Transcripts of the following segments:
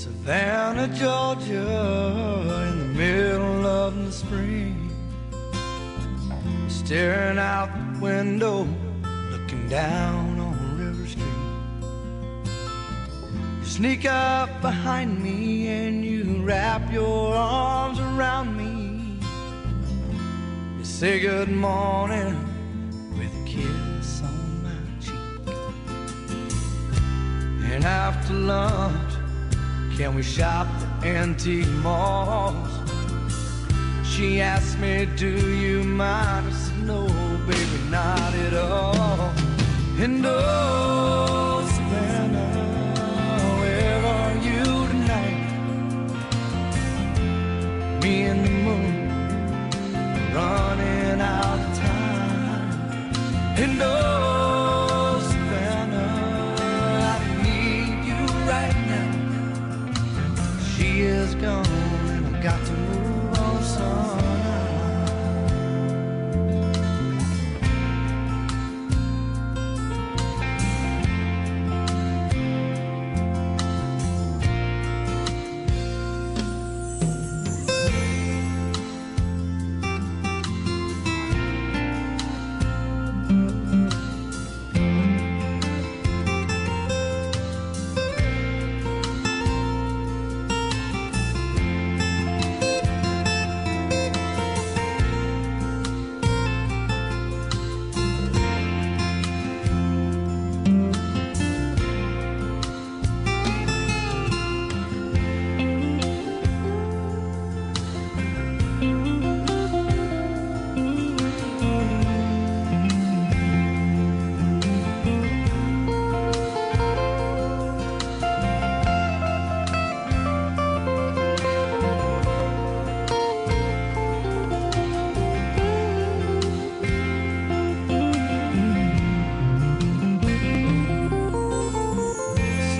Savannah, Georgia, in the middle of the spring, staring out the window, looking down on River Street. You sneak up behind me and you wrap your arms around me. You say good morning with a kiss on my cheek. And after lunch, can we shop the antique malls? She asked me, do you mind? I said, no, baby, not at all. And oh, Savannah, where are you tonight? Me and the moon running out of time. And oh, Savannah, I need you right now. She is gone and I've got to move on somehow.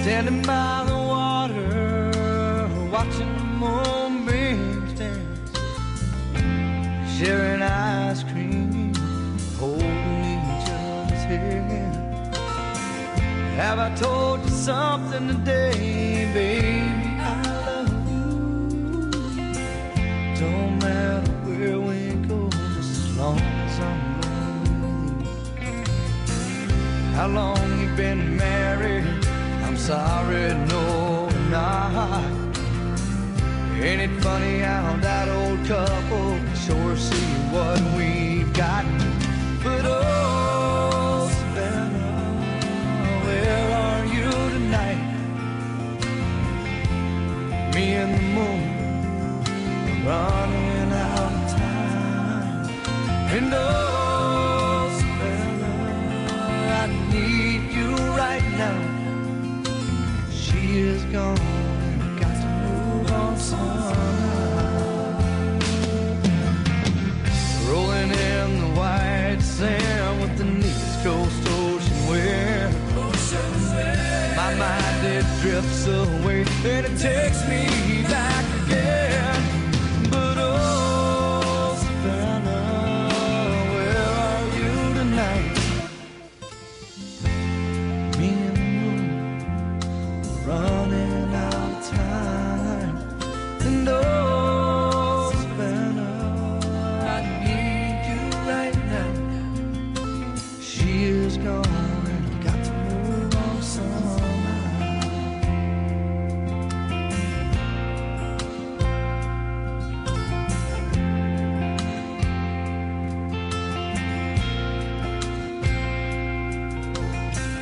Standing by the water, watching the moonbeams dance, sharing ice cream, holding each other's hand. Have I told you something today, baby? I love you. Don't matter where we go, just as long as I'm with you. How long you been married? I'm sorry, no, not. Ain't it funny how that old couple can sure see what we've got? But oh, Savannah, where are you tonight? Me and the moon are running out of time. And oh, Savannah, I need you right now. She is gone and I've got to move on somehow. Rolling in the white sand with the East Coast ocean wind. My mind, it drifts away and it takes me back again. But oh, Savannah, where are you tonight? Me and the moon running out of time. And oh, Savannah, I need you right now. She is gone and I've got to move on somehow.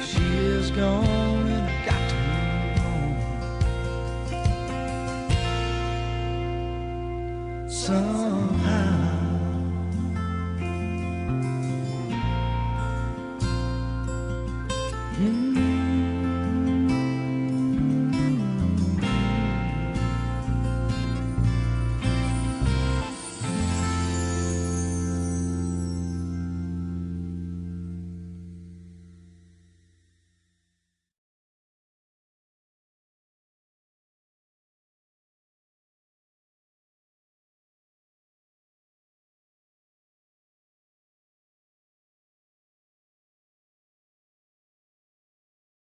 She is gone and I've got to move on.